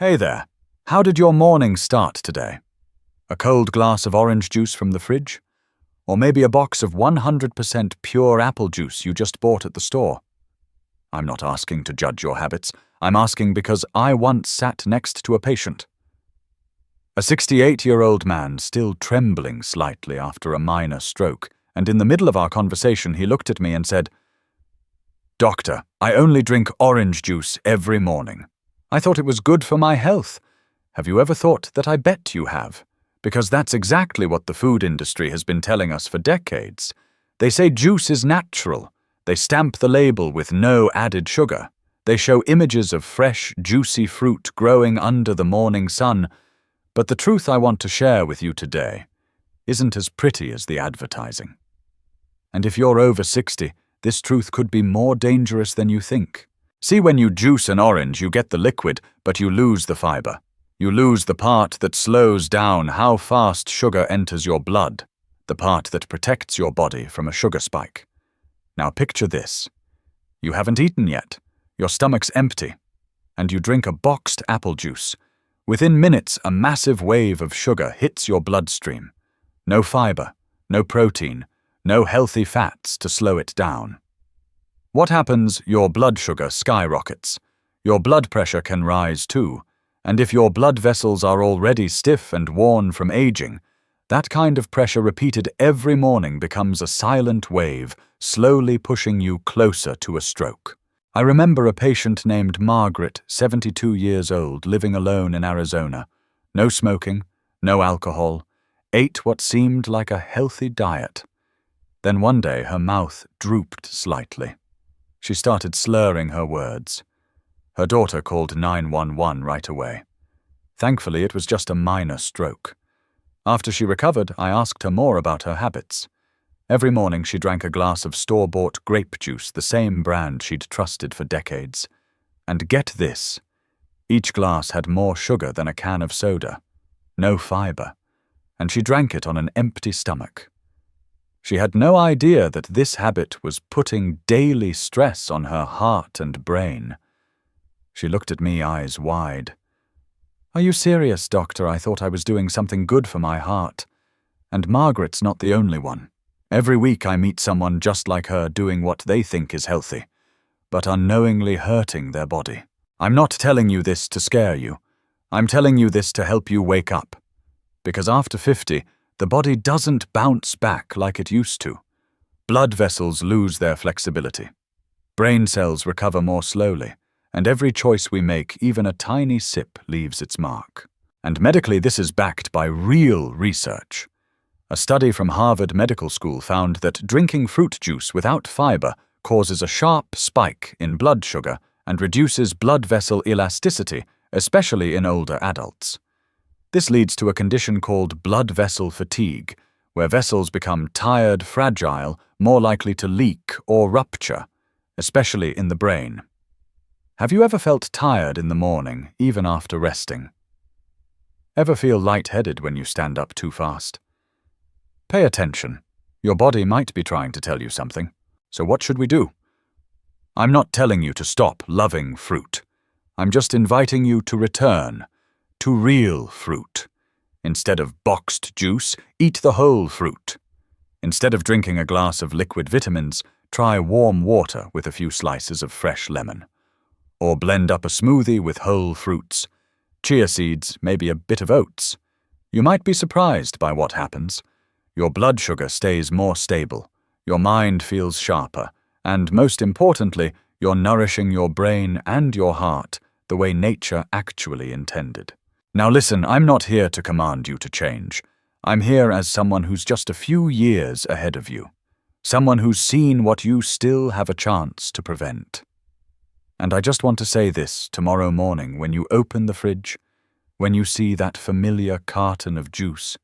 Hey there. How did your morning start today? A cold glass of orange juice from the fridge? Or maybe a box of 100% pure apple juice you just bought at the store? I'm not asking to judge your habits. I'm asking because I once sat next to a patient. A 68-year-old man, still trembling slightly after a minor stroke, and in the middle of our conversation he looked at me and said, "Doctor, I only drink orange juice every morning. I thought it was good for my health. Have you ever thought that I bet you have? Because that's exactly what the food industry has been telling us for decades. They say juice is natural. They stamp the label with no added sugar. They show images of fresh, juicy fruit growing under the morning sun. But the truth I want to share with you today isn't as pretty as the advertising. And if you're over 60, this truth could be more dangerous than you think. See, when you juice an orange, you get the liquid, but you lose the fiber. You lose the part that slows down how fast sugar enters your blood, the part that protects your body from a sugar spike. Now picture this. You haven't eaten yet. Your stomach's empty. And you drink a boxed apple juice. Within minutes, a massive wave of sugar hits your bloodstream. No fiber, no protein, no healthy fats to slow it down. What happens? Your blood sugar skyrockets. Your blood pressure can rise too. And if your blood vessels are already stiff and worn from aging, that kind of pressure repeated every morning becomes a silent wave, slowly pushing you closer to a stroke. I remember a patient named Margaret, 72 years old, living alone in Arizona. No smoking, no alcohol, ate what seemed like a healthy diet. Then one day her mouth drooped slightly. She started slurring her words. Her daughter called 911 right away. Thankfully, it was just a minor stroke. After she recovered, I asked her more about her habits. Every morning she drank a glass of store-bought grape juice, the same brand she'd trusted for decades. And get this, each glass had more sugar than a can of soda, no fiber, and she drank it on an empty stomach. She had no idea that this habit was putting daily stress on her heart and brain. She looked at me, eyes wide. "Are you serious, doctor? I thought I was doing something good for my heart." And Margaret's not the only one. Every week I meet someone just like her doing what they think is healthy, but unknowingly hurting their body. I'm not telling you this to scare you. I'm telling you this to help you wake up. Because after 50, the body doesn't bounce back like it used to. Blood vessels lose their flexibility. Brain cells recover more slowly, and every choice we make, even a tiny sip, leaves its mark. And medically, this is backed by real research. A study from Harvard Medical School found that drinking fruit juice without fiber causes a sharp spike in blood sugar and reduces blood vessel elasticity, especially in older adults. This leads to a condition called blood vessel fatigue, where vessels become tired, fragile, more likely to leak or rupture, especially in the brain. Have you ever felt tired in the morning, even after resting? Ever feel lightheaded when you stand up too fast? Pay attention. Your body might be trying to tell you something. So what should we do? I'm not telling you to stop loving fruit. I'm just inviting you to return to real fruit. Instead of boxed juice, eat the whole fruit. Instead of drinking a glass of liquid vitamins, try warm water with a few slices of fresh lemon. Or blend up a smoothie with whole fruits, chia seeds, maybe a bit of oats. You might be surprised by what happens. Your blood sugar stays more stable, your mind feels sharper, and most importantly, you're nourishing your brain and your heart the way nature actually intended. Now listen, I'm not here to command you to change. I'm here as someone who's just a few years ahead of you. Someone who's seen what you still have a chance to prevent. And I just want to say this tomorrow morning when you open the fridge, when you see that familiar carton of juice,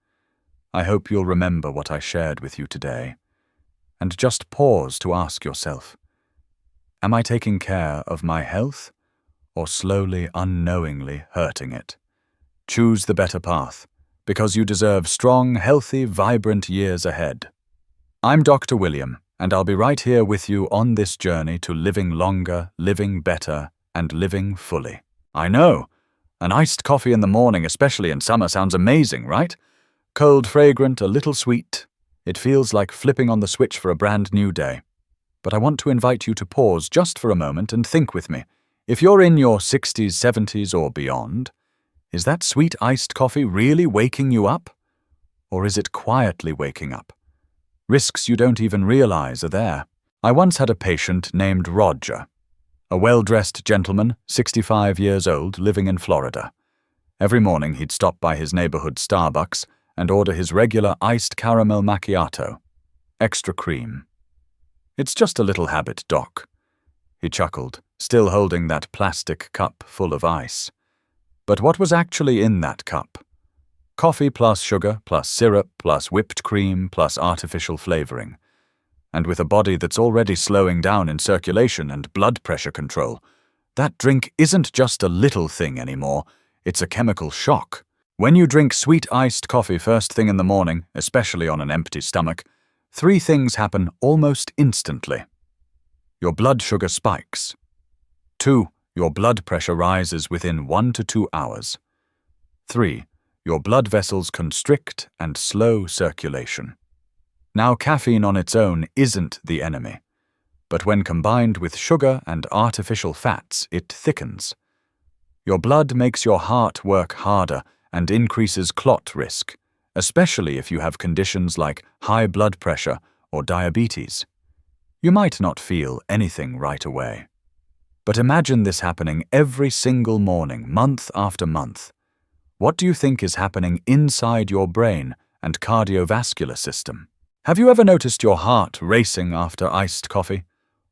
I hope you'll remember what I shared with you today. And just pause to ask yourself, am I taking care of my health or slowly, unknowingly hurting it? Choose the better path, because you deserve strong, healthy, vibrant years ahead. I'm Dr. William, and I'll be right here with you on this journey to living longer, living better, and living fully. I know, An iced coffee in the morning, especially in summer, sounds amazing, right? Cold, fragrant, a little sweet. It feels like flipping on the switch for a brand new day. But I want to invite you to pause just for a moment and think with me. If you're in your 60s, 70s, or beyond, is that sweet iced coffee really waking you up? Or is it quietly waking up? Risks you don't even realize are there. I once had a patient named Roger, a well-dressed gentleman, 65 years old, living in Florida. Every morning he'd stop by his neighborhood Starbucks and order his regular iced caramel macchiato, extra cream. "It's just a little habit, Doc," he chuckled, still holding that plastic cup full of ice. But what was actually in that cup? Coffee plus sugar, plus syrup, plus whipped cream, plus artificial flavoring. And with a body that's already slowing down in circulation and blood pressure control, that drink isn't just a little thing anymore, it's a chemical shock. When you drink sweet iced coffee first thing in the morning, especially on an empty stomach, 3 things happen almost instantly. Your blood sugar spikes. 2. Your blood pressure rises within 1 to 2 hours. 3. Your blood vessels constrict and slow circulation. Now, caffeine on its own isn't the enemy, but when combined with sugar and artificial fats, it thickens. Your blood makes your heart work harder and increases clot risk, especially if you have conditions like high blood pressure or diabetes. You might not feel anything right away. But imagine this happening every single morning, month after month. What do you think is happening inside your brain and cardiovascular system? Have you ever noticed your heart racing after iced coffee?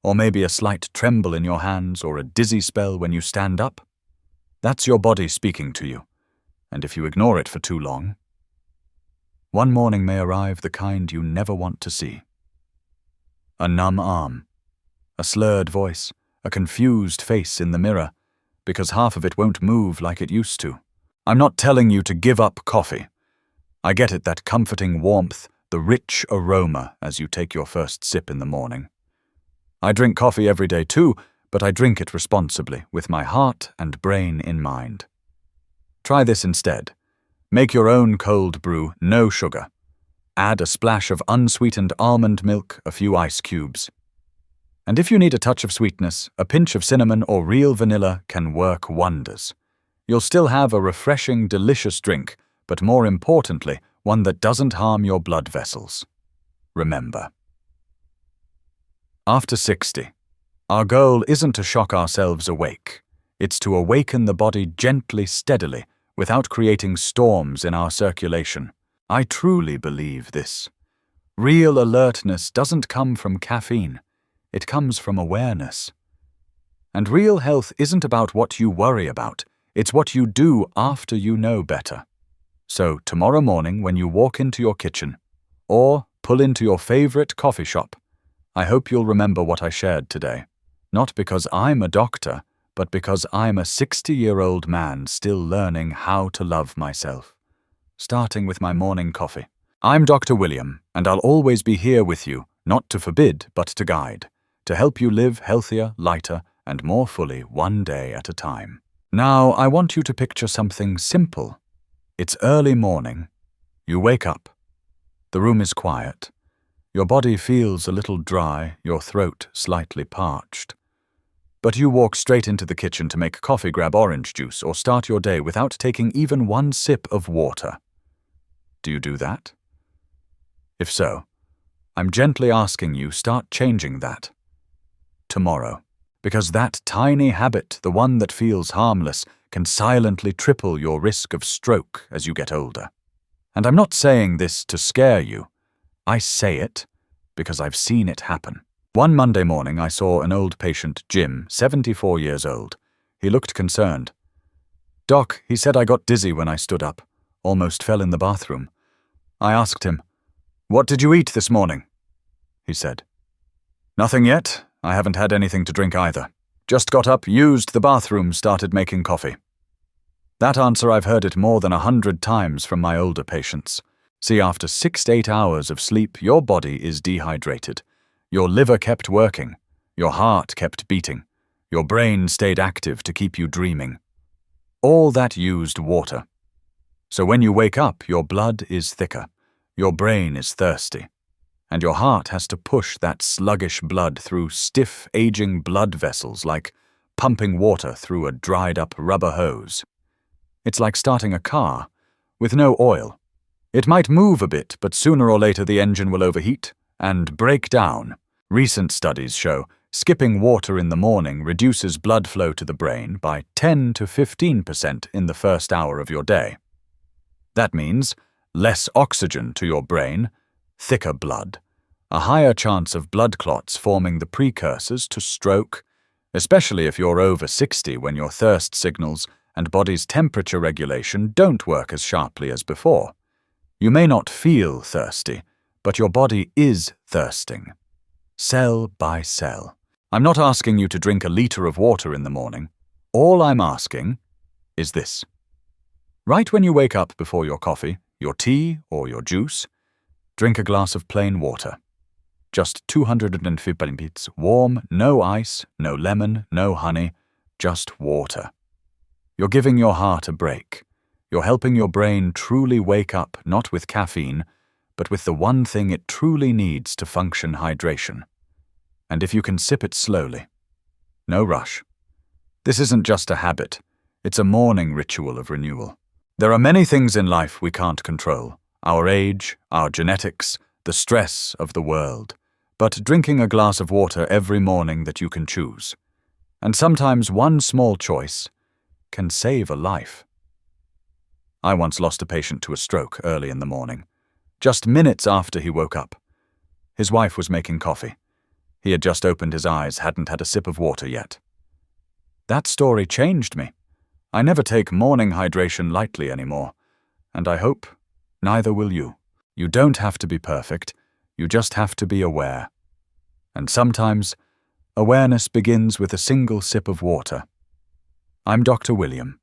Or maybe a slight tremble in your hands or a dizzy spell when you stand up? That's your body speaking to you. And if you ignore it for too long, one morning may arrive the kind you never want to see. A numb arm, a slurred voice, a confused face in the mirror, because half of it won't move like it used to. I'm not telling you to give up coffee. I get it, that comforting warmth, the rich aroma as you take your first sip in the morning. I drink coffee every day too, but I drink it responsibly, with my heart and brain in mind. Try this instead. Make your own cold brew, no sugar. Add a splash of unsweetened almond milk, a few ice cubes. And if you need a touch of sweetness, a pinch of cinnamon or real vanilla can work wonders. You'll still have a refreshing, delicious drink, but more importantly, one that doesn't harm your blood vessels. Remember, after 60, our goal isn't to shock ourselves awake. It's to awaken the body gently, steadily, without creating storms in our circulation. I truly believe this. Real alertness doesn't come from caffeine. It comes from awareness. And real health isn't about what you worry about. It's what you do after you know better. So tomorrow morning when you walk into your kitchen or pull into your favorite coffee shop, I hope you'll remember what I shared today. Not because I'm a doctor, but because I'm a 60-year-old man still learning how to love myself. Starting with my morning coffee. I'm Dr. William, and I'll always be here with you, not to forbid, but to guide, to help you live healthier, lighter, and more fully one day at a time. Now, I want you to picture something simple. It's early morning. You wake up. The room is quiet. Your body feels a little dry, your throat slightly parched. But you walk straight into the kitchen to make coffee, grab orange juice, or start your day without taking even one sip of water. Do you do that? If so, I'm gently asking you, start changing that. Tomorrow. Because that tiny habit, the one that feels harmless, can silently triple your risk of stroke as you get older. And I'm not saying this to scare you. I say it because I've seen it happen. One Monday morning, I saw an old patient, Jim, 74 years old. He looked concerned. "Doc," he said, "I got dizzy when I stood up. Almost fell in the bathroom." I asked him, "What did you eat this morning?" He said, "Nothing yet. I haven't had anything to drink either. Just got up, used the bathroom, started making coffee." That answer, I've heard it more than 100 times from my older patients. See, after 6 to 8 hours of sleep, your body is dehydrated. Your liver kept working. Your heart kept beating. Your brain stayed active to keep you dreaming. All that used water. So when you wake up, your blood is thicker, your brain is thirsty, and your heart has to push that sluggish blood through stiff, aging blood vessels like pumping water through a dried-up rubber hose. It's like starting a car with no oil. It might move a bit, but sooner or later the engine will overheat and break down. Recent studies show skipping water in the morning reduces blood flow to the brain by 10 to 15% in the first hour of your day. That means less oxygen to your brain, thicker blood, a higher chance of blood clots forming the precursors to stroke, especially if you're over 60 when your thirst signals and body's temperature regulation don't work as sharply as before. You may not feel thirsty, but your body is thirsting, cell by cell. I'm not asking you to drink a liter of water in the morning. All I'm asking is this. Right when you wake up before your coffee, your tea, or your juice, drink a glass of plain water. Just 250 milliliters, warm, no ice, no lemon, no honey, just water. You're giving your heart a break. You're helping your brain truly wake up, not with caffeine, but with the one thing it truly needs to function: hydration. And if you can sip it slowly. No rush. This isn't just a habit. It's a morning ritual of renewal. There are many things in life we can't control. Our age, our genetics, the stress of the world. But drinking a glass of water every morning that you can choose. And sometimes one small choice can save a life. I once lost a patient to a stroke early in the morning, just minutes after he woke up. His wife was making coffee. He had just opened his eyes, hadn't had a sip of water yet. That story changed me. I never take morning hydration lightly anymore, and I hope neither will you. You don't have to be perfect, you just have to be aware. And sometimes, awareness begins with a single sip of water. I'm Dr. William,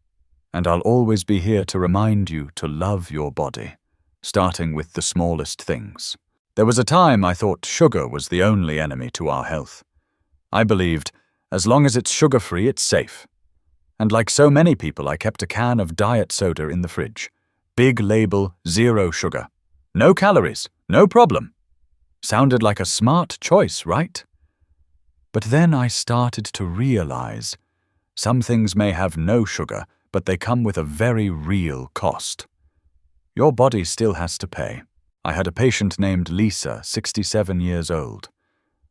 and I'll always be here to remind you to love your body, starting with the smallest things. There was a time I thought sugar was the only enemy to our health. I believed, as long as it's sugar-free, it's safe. And like so many people, I kept a can of diet soda in the fridge. Big label, 0 sugar. No calories, no problem. Sounded like a smart choice, right? But then I started to realize some things may have no sugar, but they come with a very real cost. Your body still has to pay. I had a patient named Lisa, 67 years old.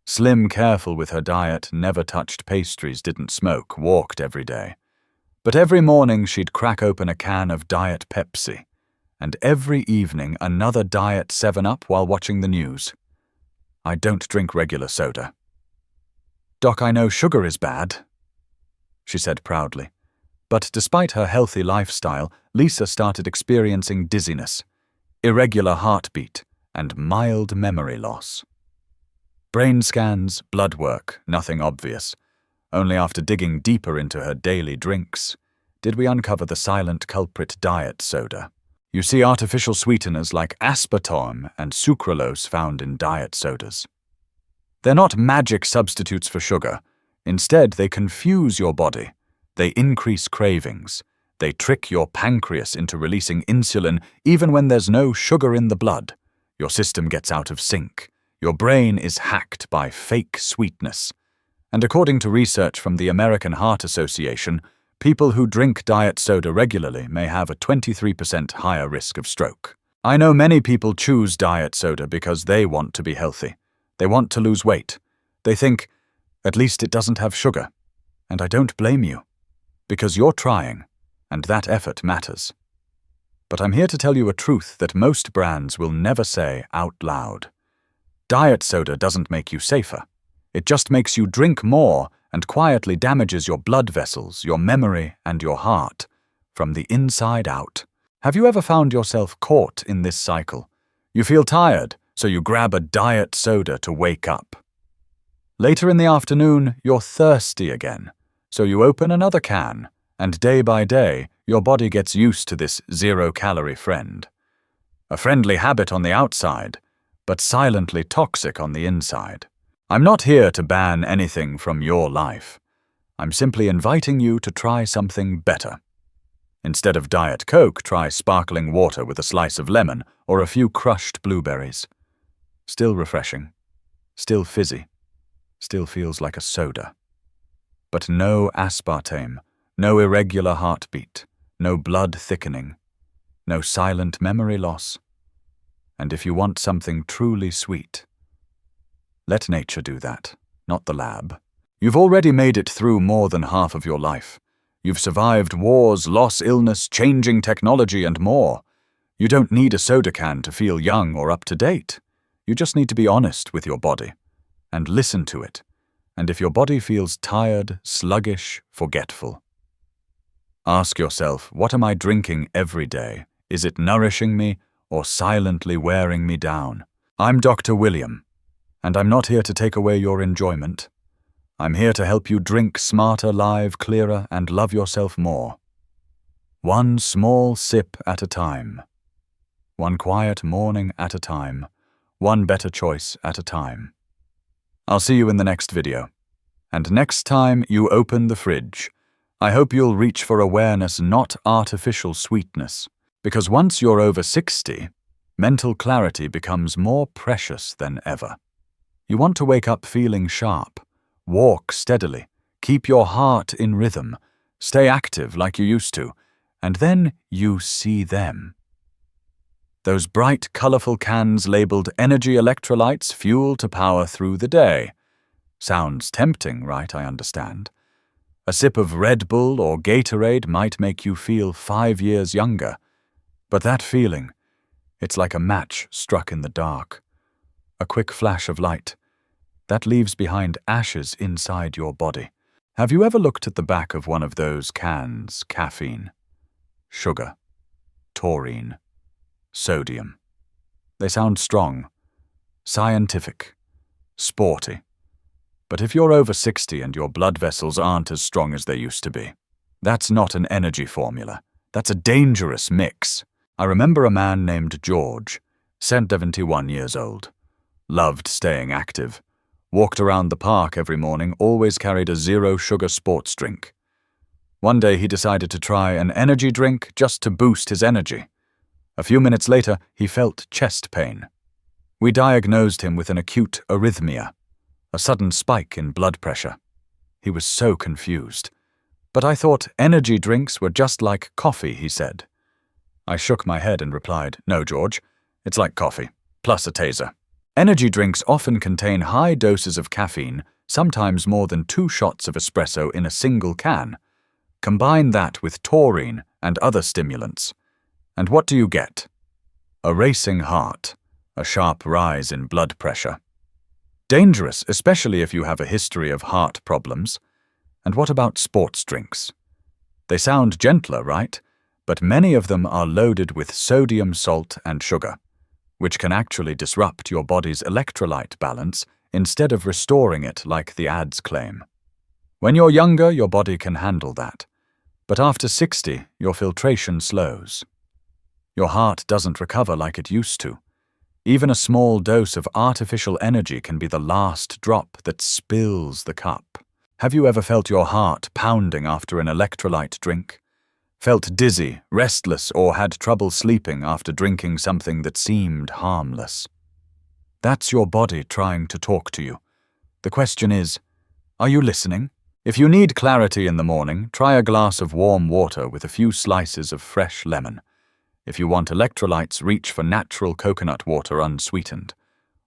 Slim, careful with her diet, never touched pastries, didn't smoke, walked every day. But every morning she'd crack open a can of Diet Pepsi, and every evening another Diet 7-Up while watching the news. I don't drink regular soda. Doc, I know sugar is bad, she said proudly. But despite her healthy lifestyle, Lisa started experiencing dizziness, irregular heartbeat, and mild memory loss. Brain scans, blood work, nothing obvious. Only after digging deeper into her daily drinks did we uncover the silent culprit: diet soda. You see artificial sweeteners like aspartame and sucralose found in diet sodas. They're not magic substitutes for sugar. Instead, they confuse your body. They increase cravings. They trick your pancreas into releasing insulin even when there's no sugar in the blood. Your system gets out of sync. Your brain is hacked by fake sweetness. And according to research from the American Heart Association, people who drink diet soda regularly may have a 23% higher risk of stroke. I know many people choose diet soda because they want to be healthy. They want to lose weight. They think, at least it doesn't have sugar. And I don't blame you, because you're trying, and that effort matters. But I'm here to tell you a truth that most brands will never say out loud. Diet soda doesn't make you safer. It just makes you drink more and quietly damages your blood vessels, your memory, and your heart from the inside out. Have you ever found yourself caught in this cycle? You feel tired, so you grab a diet soda to wake up. Later in the afternoon, you're thirsty again, so you open another can, and day by day, your body gets used to this 0-calorie friend. A friendly habit on the outside, but silently toxic on the inside. I'm not here to ban anything from your life. I'm simply inviting you to try something better. Instead of Diet Coke, try sparkling water with a slice of lemon or a few crushed blueberries. Still refreshing, still fizzy, still feels like a soda. But no aspartame, no irregular heartbeat, no blood thickening, no silent memory loss. And if you want something truly sweet, let nature do that, not the lab. You've already made it through more than half of your life. You've survived wars, loss, illness, changing technology, and more. You don't need a soda can to feel young or up to date. You just need to be honest with your body and listen to it. And if your body feels tired, sluggish, forgetful, ask yourself, what am I drinking every day? Is it nourishing me or silently wearing me down? I'm Dr. William, and I'm not here to take away your enjoyment. I'm here to help you drink smarter, live, clearer, and love yourself more. One small sip at a time. One quiet morning at a time. One better choice at a time. I'll see you in the next video. And next time you open the fridge, I hope you'll reach for awareness, not artificial sweetness. Because once you're over 60, mental clarity becomes more precious than ever. You want to wake up feeling sharp. Walk steadily, keep your heart in rhythm, stay active like you used to, and then you see them. Those bright, colorful cans labeled energy electrolytes, fuel to power through the day. Sounds tempting, right? I understand. A sip of Red Bull or Gatorade might make you feel 5 years younger. But that feeling, it's like a match struck in the dark. A quick flash of light that leaves behind ashes inside your body. Have you ever looked at the back of one of those cans? Caffeine, sugar, taurine, sodium. They sound strong, scientific, sporty. But if you're over 60 and your blood vessels aren't as strong as they used to be, that's not an energy formula. That's a dangerous mix. I remember a man named George, 71 years old, loved staying active, walked around the park every morning, always carried a zero-sugar sports drink. One day he decided to try an energy drink just to boost his energy. A few minutes later, he felt chest pain. We diagnosed him with an acute arrhythmia, a sudden spike in blood pressure. He was so confused. But I thought energy drinks were just like coffee, he said. I shook my head and replied, no, George, it's like coffee, plus a taser. Energy drinks often contain high doses of caffeine, sometimes more than 2 shots of espresso in a single can. Combine that with taurine and other stimulants. And what do you get? A racing heart, a sharp rise in blood pressure. Dangerous, especially if you have a history of heart problems. And what about sports drinks? They sound gentler, right? But many of them are loaded with sodium, salt, and sugar, which can actually disrupt your body's electrolyte balance instead of restoring it like the ads claim. When you're younger, your body can handle that. But after 60, your filtration slows. Your heart doesn't recover like it used to. Even a small dose of artificial energy can be the last drop that spills the cup. Have you ever felt your heart pounding after an electrolyte drink? Felt dizzy, restless, or had trouble sleeping after drinking something that seemed harmless? That's your body trying to talk to you. The question is, are you listening? If you need clarity in the morning, try a glass of warm water with a few slices of fresh lemon. If you want electrolytes, reach for natural coconut water unsweetened.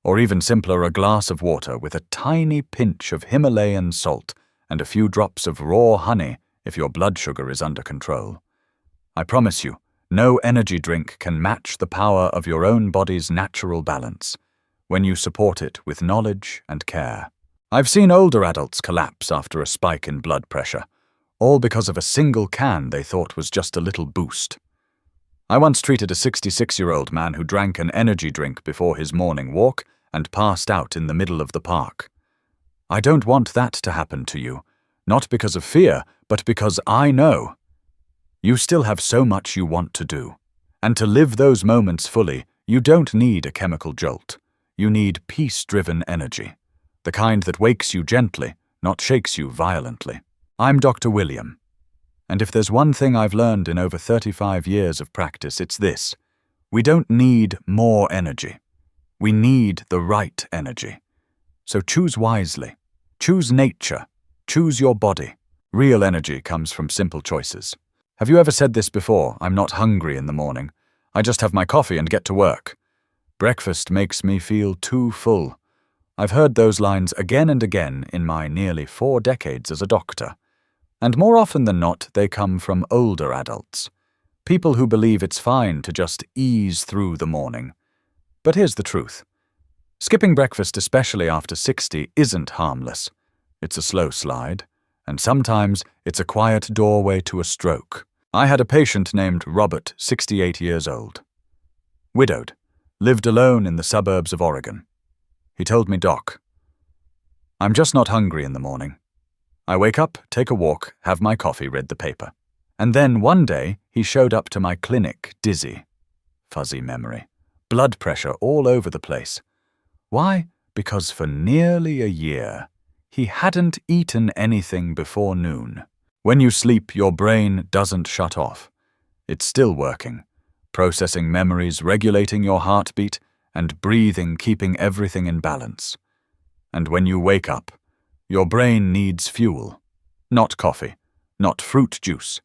Or even simpler, a glass of water with a tiny pinch of Himalayan salt and a few drops of raw honey if your blood sugar is under control. I promise you, no energy drink can match the power of your own body's natural balance when you support it with knowledge and care. I've seen older adults collapse after a spike in blood pressure, all because of a single can they thought was just a little boost. I once treated a 66-year-old man who drank an energy drink before his morning walk and passed out in the middle of the park. I don't want that to happen to you, not because of fear, but because I know. You still have so much you want to do. And to live those moments fully, you don't need a chemical jolt. You need peace-driven energy, the kind that wakes you gently, not shakes you violently. I'm Dr. William. And if there's one thing I've learned in over 35 years of practice, it's this. We don't need more energy. We need the right energy. So choose wisely. Choose nature. Choose your body. Real energy comes from simple choices. Have you ever said this before? I'm not hungry in the morning. I just have my coffee and get to work. Breakfast makes me feel too full. I've heard those lines again and again in my nearly 4 decades as a doctor. And more often than not, they come from older adults. People who believe it's fine to just ease through the morning. But here's the truth. Skipping breakfast, especially after 60, isn't harmless. It's a slow slide, and sometimes it's a quiet doorway to a stroke. I had a patient named Robert, 68 years old. Widowed, lived alone in the suburbs of Oregon. He told me, "Doc, I'm just not hungry in the morning. I wake up, take a walk, have my coffee, read the paper." And then one day, he showed up to my clinic dizzy. Fuzzy memory. Blood pressure all over the place. Why? Because for nearly a year, he hadn't eaten anything before noon. When you sleep, your brain doesn't shut off. It's still working, processing memories, regulating your heartbeat, and breathing, keeping everything in balance. And when you wake up, your brain needs fuel. Not coffee, not fruit juice,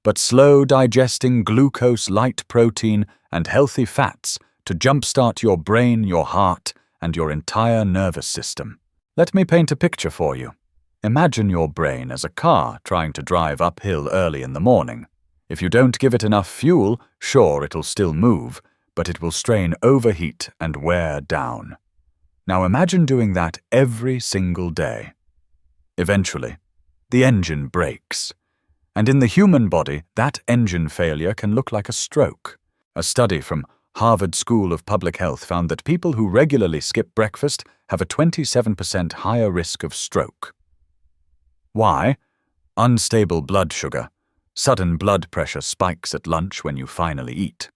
but slow-digesting glucose-light protein and healthy fats to jumpstart your brain, your heart, and your entire nervous system. Let me paint a picture for you. Imagine your brain as a car trying to drive uphill early in the morning. If you don't give it enough fuel, sure, it'll still move, but it will strain, overheat, and wear down. Now imagine doing that every single day. Eventually, the engine breaks. And in the human body, that engine failure can look like a stroke. A study from Harvard School of Public Health found that people who regularly skip breakfast have a 27% higher risk of stroke. Why? Unstable blood sugar. Sudden blood pressure spikes at lunch when you finally eat.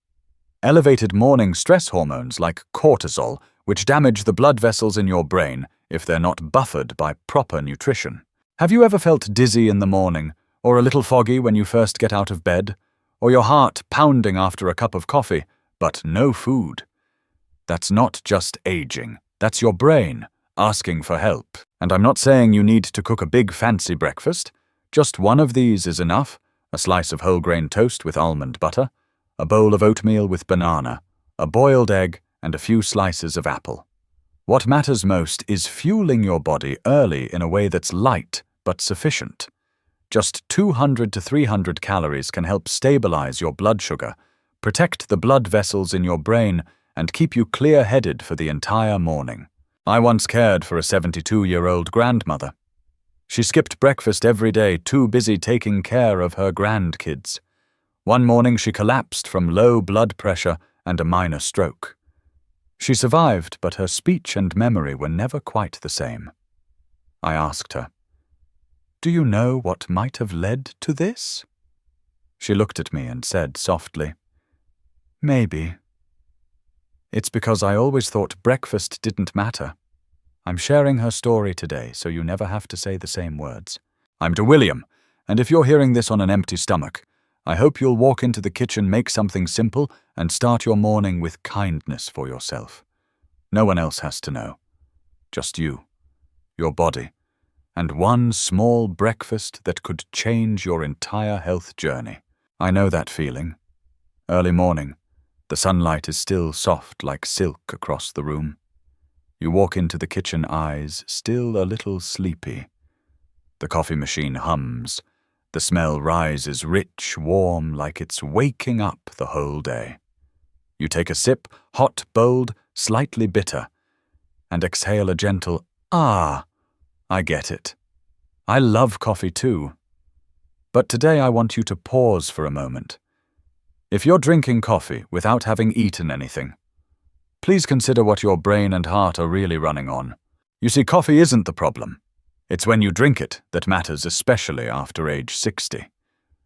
Elevated morning stress hormones like cortisol, which damage the blood vessels in your brain if they're not buffered by proper nutrition. Have you ever felt dizzy in the morning, or a little foggy when you first get out of bed, or your heart pounding after a cup of coffee, but no food? That's not just aging. That's your brain asking for help. And I'm not saying you need to cook a big fancy breakfast. Just one of these is enough. A slice of whole grain toast with almond butter, a bowl of oatmeal with banana, a boiled egg, and a few slices of apple. What matters most is fueling your body early in a way that's light but sufficient. Just 200 to 300 calories can help stabilize your blood sugar, protect the blood vessels in your brain, and keep you clear-headed for the entire morning. I once cared for a 72-year-old grandmother. She skipped breakfast every day, too busy taking care of her grandkids. One morning she collapsed from low blood pressure and a minor stroke. She survived, but her speech and memory were never quite the same. I asked her, "Do you know what might have led to this?" She looked at me and said softly, "Maybe. It's because I always thought breakfast didn't matter." I'm sharing her story today, so you never have to say the same words. I'm De William, and if you're hearing this on an empty stomach, I hope you'll walk into the kitchen, make something simple, and start your morning with kindness for yourself. No one else has to know. Just you, your body, and one small breakfast that could change your entire health journey. I know that feeling. Early morning, the sunlight is still soft like silk across the room. You walk into the kitchen, eyes still a little sleepy. The coffee machine hums. The smell rises, rich, warm, like it's waking up the whole day. You take a sip, hot, bold, slightly bitter, and exhale a gentle, "Ah, I get it. I love coffee too." But today I want you to pause for a moment. If you're drinking coffee without having eaten anything, please consider what your brain and heart are really running on. You see, coffee isn't the problem. It's when you drink it that matters, especially after age 60.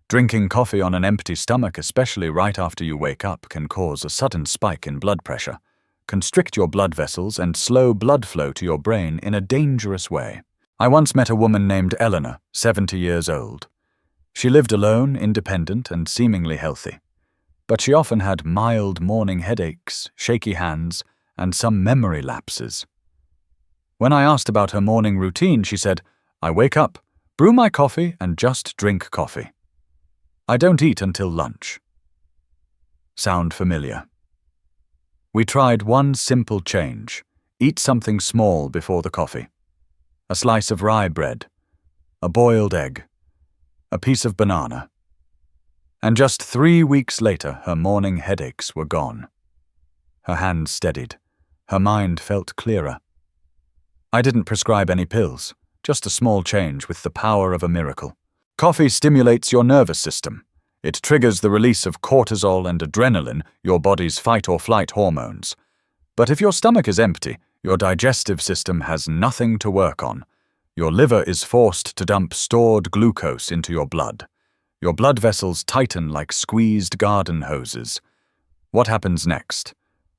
Drinking coffee on an empty stomach, especially right after you wake up, can cause a sudden spike in blood pressure, constrict your blood vessels, and slow blood flow to your brain in a dangerous way. I once met a woman named Eleanor, 70 years old. She lived alone, independent, and seemingly healthy. But she often had mild morning headaches, shaky hands, and some memory lapses. When I asked about her morning routine, she said, "I wake up, brew my coffee, and just drink coffee. I don't eat until lunch." Sound familiar? We tried one simple change. Eat something small before the coffee. A slice of rye bread, a boiled egg, a piece of banana. And just 3 weeks later, her morning headaches were gone. Her hands steadied. Her mind felt clearer. I didn't prescribe any pills, just a small change with the power of a miracle. Coffee stimulates your nervous system. It triggers the release of cortisol and adrenaline, your body's fight-or-flight hormones. But if your stomach is empty, your digestive system has nothing to work on. Your liver is forced to dump stored glucose into your blood. Your blood vessels tighten like squeezed garden hoses. What happens next?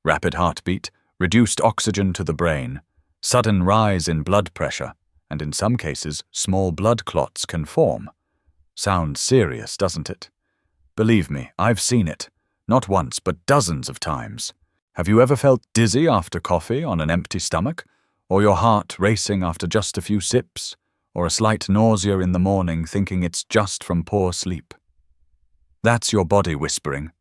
Rapid heartbeat, reduced oxygen to the brain, sudden rise in blood pressure, and in some cases, small blood clots can form. Sounds serious, doesn't it? Believe me, I've seen it. Not once, but dozens of times. Have you ever felt dizzy after coffee on an empty stomach? Or your heart racing after just a few sips? Or a slight nausea in the morning thinking it's just from poor sleep? That's your body whispering.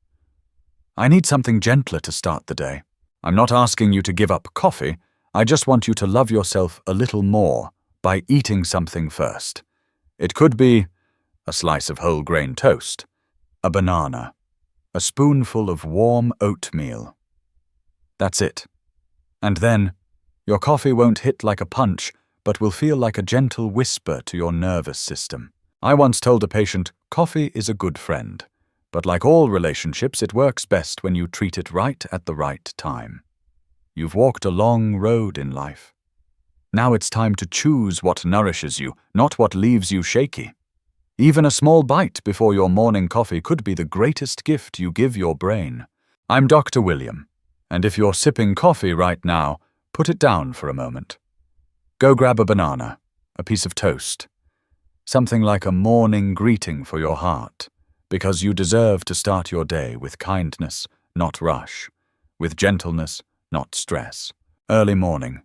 I need something gentler to start the day. I'm not asking you to give up coffee. I just want you to love yourself a little more by eating something first. It could be a slice of whole grain toast, a banana, a spoonful of warm oatmeal. That's it. And then, your coffee won't hit like a punch, but will feel like a gentle whisper to your nervous system. I once told a patient, coffee is a good friend, but like all relationships, it works best when you treat it right at the right time. You've walked a long road in life. Now it's time to choose what nourishes you, not what leaves you shaky. Even a small bite before your morning coffee could be the greatest gift you give your brain. I'm Dr. William, and if you're sipping coffee right now, put it down for a moment. Go grab a banana, a piece of toast, something like a morning greeting for your heart, because you deserve to start your day with kindness, not rush, with gentleness, not stress. Early morning.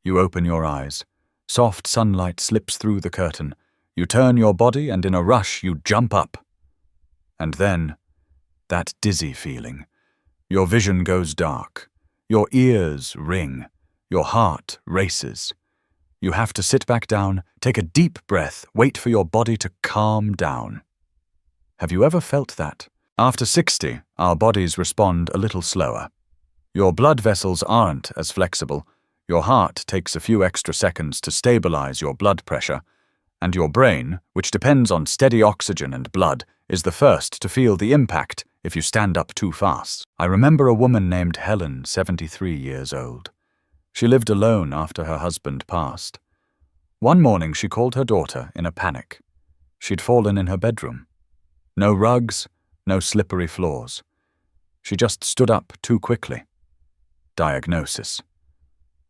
You open your eyes. Soft sunlight slips through the curtain. You turn your body and in a rush you jump up. And then, that dizzy feeling. Your vision goes dark. Your ears ring. Your heart races. You have to sit back down, take a deep breath, wait for your body to calm down. Have you ever felt that? After 60, our bodies respond a little slower. Your blood vessels aren't as flexible. Your heart takes a few extra seconds to stabilize your blood pressure. And your brain, which depends on steady oxygen and blood, is the first to feel the impact if you stand up too fast. I remember a woman named Helen, 73 years old. She lived alone after her husband passed. One morning she called her daughter in a panic. She'd fallen in her bedroom. No rugs, no slippery floors. She just stood up too quickly. Diagnosis: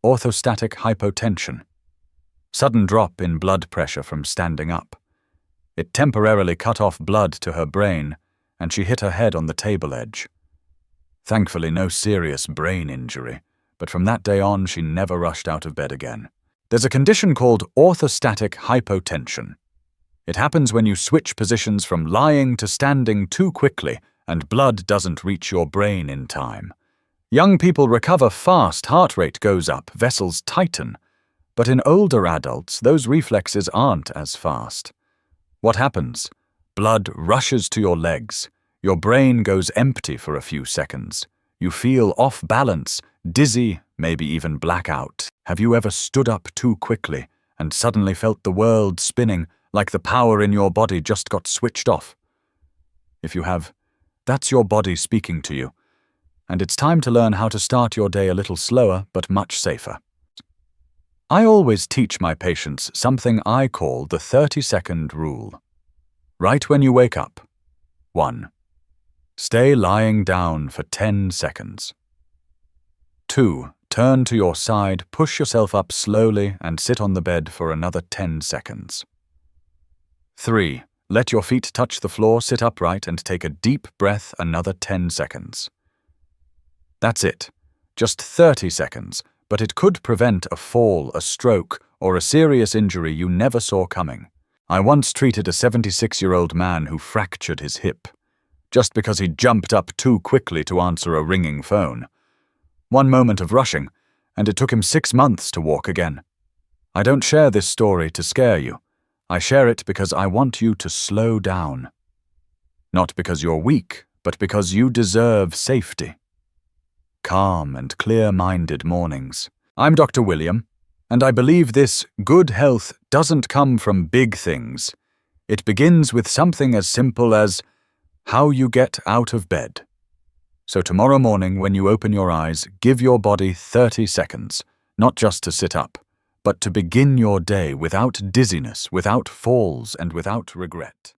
orthostatic hypotension. Sudden drop in blood pressure from standing up. It temporarily cut off blood to her brain, and she hit her head on the table edge. Thankfully, no serious brain injury, but from that day on, she never rushed out of bed again. There's a condition called orthostatic hypotension. It happens when you switch positions from lying to standing too quickly, and blood doesn't reach your brain in time. Young people recover fast, heart rate goes up, vessels tighten. But in older adults, those reflexes aren't as fast. What happens? Blood rushes to your legs. Your brain goes empty for a few seconds. You feel off balance, dizzy, maybe even blackout. Have you ever stood up too quickly and suddenly felt the world spinning like the power in your body just got switched off? If you have, that's your body speaking to you. And it's time to learn how to start your day a little slower but much safer. I always teach my patients something I call the 30-second rule. Right when you wake up. 1. Stay lying down for 10 seconds. 2. Turn to your side, push yourself up slowly, and sit on the bed for another 10 seconds. 3. Let your feet touch the floor, sit upright, and take a deep breath another 10 seconds. That's it. Just 30 seconds, but it could prevent a fall, a stroke, or a serious injury you never saw coming. I once treated a 76-year-old man who fractured his hip, just because he jumped up too quickly to answer a ringing phone. One moment of rushing, and it took him 6 months to walk again. I don't share this story to scare you. I share it because I want you to slow down. Not because you're weak, but because you deserve safety. Calm and clear-minded mornings. I'm Dr. William, and I believe this good health doesn't come from big things. It begins with something as simple as how you get out of bed. So tomorrow morning, when you open your eyes, give your body 30 seconds, not just to sit up, but to begin your day without dizziness, without falls, and without regret.